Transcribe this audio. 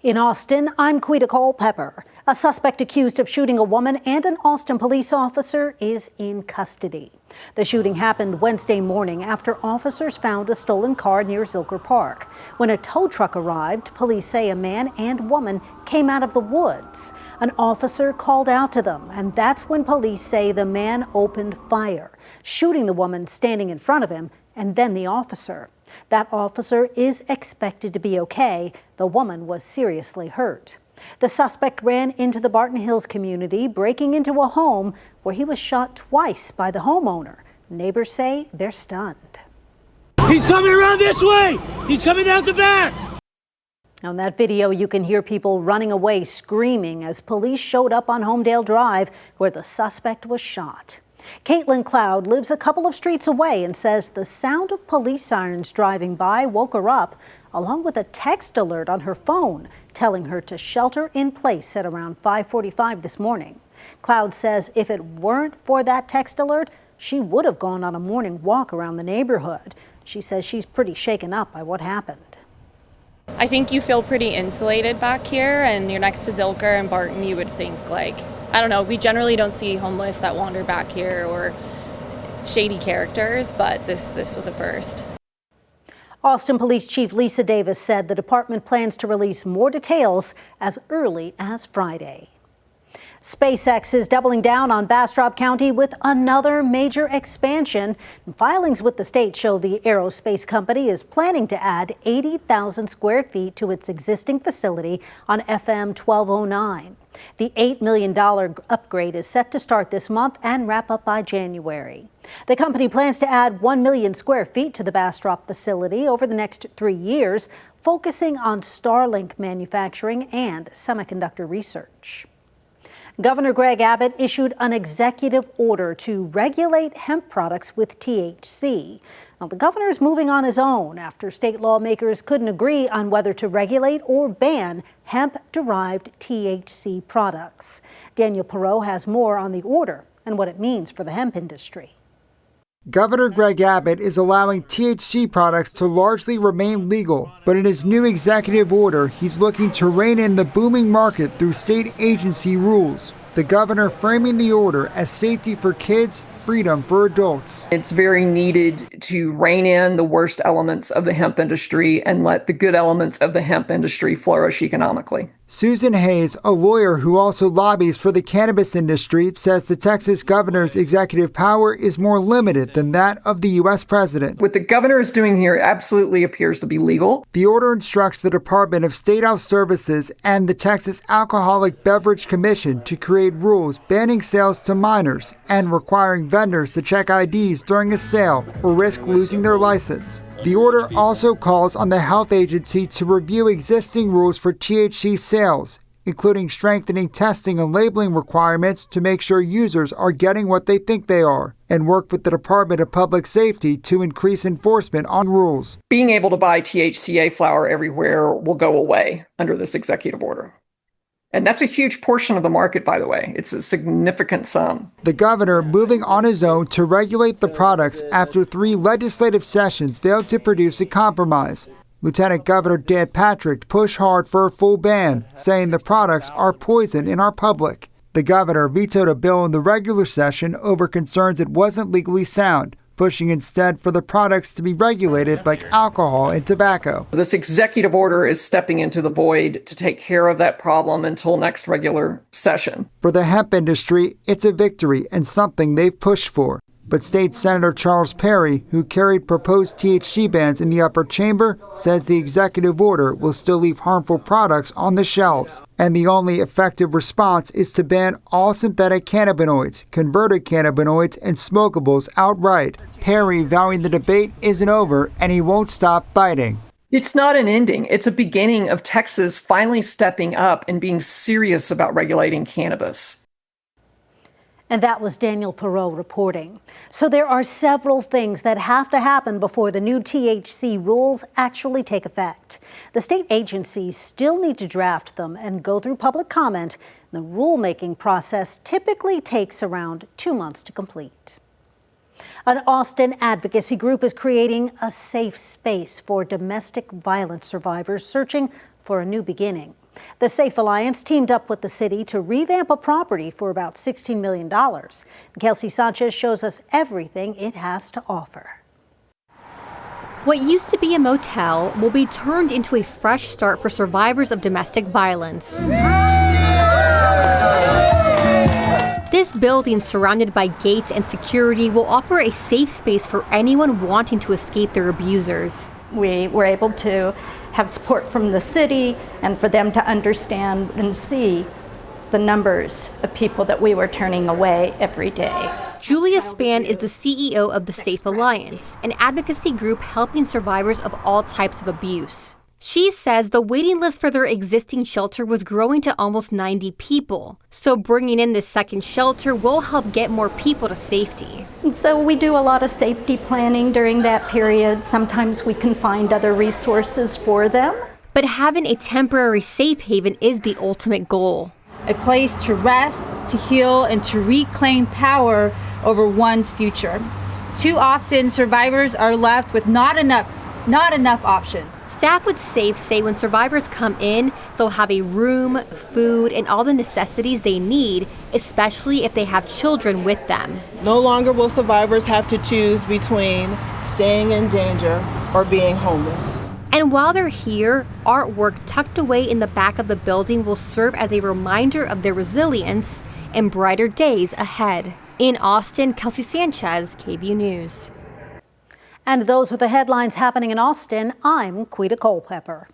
In Austin, I'm Quita Culpepper. A suspect accused of shooting a woman and an Austin police officer is in custody. The shooting happened Wednesday morning after officers found a stolen car near Zilker Park. When a tow truck arrived, police say a man and woman came out of the woods. An officer called out to them, and that's when police say the man opened fire, shooting the woman standing in front of him and then the officer. That officer is expected to be okay. The woman was seriously hurt. The suspect ran into the Barton Hills community, breaking into a home where he was shot twice by the homeowner. Neighbors say they're stunned. He's coming around this way! He's coming out the back! On that video, you can hear people running away screaming as police showed up on Homedale Drive where the suspect was shot. Caitlin Cloud lives a couple of streets away and says the sound of police sirens driving by woke her up, along with a text alert on her phone telling her to shelter in place at around 5:45 this morning. Cloud says if it weren't for that text alert, she would have gone on a morning walk around the neighborhood. She says she's pretty shaken up by what happened. I think you feel pretty insulated back here, and you're next to Zilker and Barton. You would think, like, I don't know, we generally don't see homeless that wander back here or shady characters, but this was a first. Austin Police Chief Lisa Davis said the department plans to release more details as early as Friday. SpaceX is doubling down on Bastrop County with another major expansion. Filings with the state show the aerospace company is planning to add 80,000 square feet to its existing facility on FM 1209. The $8 million upgrade is set to start this month and wrap up by January. The company plans to add 1 million square feet to the Bastrop facility over the next 3 years, focusing on Starlink manufacturing and semiconductor research. Governor Greg Abbott issued an executive order to regulate hemp products with THC. Now, the governor is moving on his own after state lawmakers couldn't agree on whether to regulate or ban hemp-derived THC products. Daniel Perot has more on the order and what it means for the hemp industry. Governor Greg Abbott is allowing THC products to largely remain legal, but in his new executive order, he's looking to rein in the booming market through state agency rules. The governor framing the order as safety for kids, freedom for adults. It's very needed to rein in the worst elements of the hemp industry and let the good elements of the hemp industry flourish economically. Susan Hayes, a lawyer who also lobbies for the cannabis industry, says the Texas governor's executive power is more limited than that of the U.S. president. What the governor is doing here absolutely appears to be legal. The order instructs the Department of State Health Services and the Texas Alcoholic Beverage Commission to create rules banning sales to minors and requiring vendors to check IDs during a sale or risk losing their license. The order also calls on the health agency to review existing rules for THC sales, including strengthening testing and labeling requirements to make sure users are getting what they think they are, and work with the Department of Public Safety to increase enforcement on rules. Being able to buy THCA flower everywhere will go away under this executive order. And that's a huge portion of the market, by the way. It's a significant sum. The governor moving on his own to regulate the products after 3 legislative sessions failed to produce a compromise. Lieutenant Governor Dan Patrick pushed hard for a full ban, saying the products are poison in our public. The governor vetoed a bill in the regular session over concerns it wasn't legally sound, pushing instead for the products to be regulated like alcohol and tobacco. This executive order is stepping into the void to take care of that problem until next regular session. For the hemp industry, it's a victory and something they've pushed for. But State Senator Charles Perry, who carried proposed THC bans in the upper chamber, says the executive order will still leave harmful products on the shelves. And the only effective response is to ban all synthetic cannabinoids, converted cannabinoids, and smokables outright. Perry vowing the debate isn't over and he won't stop fighting. It's not an ending. It's a beginning of Texas finally stepping up and being serious about regulating cannabis. And that was Daniel Perot reporting. So there are several things that have to happen before the new THC rules actually take effect. The state agencies still need to draft them and go through public comment. The rulemaking process typically takes around 2 months to complete. An Austin advocacy group is creating a safe space for domestic violence survivors searching for a new beginning. The Safe Alliance teamed up with the city to revamp a property for about $16 million. Kelsey Sanchez shows us everything it has to offer. What used to be a motel will be turned into a fresh start for survivors of domestic violence. This building, surrounded by gates and security, will offer a safe space for anyone wanting to escape their abusers. We were able to have support from the city and for them to understand and see the numbers of people that we were turning away every day. Julia Spann is the CEO of the Safe Alliance, an advocacy group helping survivors of all types of abuse. She says the waiting list for their existing shelter was growing to almost 90 people. So bringing in this second shelter will help get more people to safety. And so we do a lot of safety planning during that period. Sometimes we can find other resources for them. But having a temporary safe haven is the ultimate goal. A place to rest, to heal, and to reclaim power over one's future. Too often, survivors are left with not enough options. Staff with SAFE say when survivors come in, they'll have a room, food, and all the necessities they need, especially if they have children with them. No longer will survivors have to choose between staying in danger or being homeless. And while they're here, artwork tucked away in the back of the building will serve as a reminder of their resilience and brighter days ahead. In Austin, Kelsey Sanchez, KVUE News. And those are the headlines happening in Austin. I'm Quita Culpepper.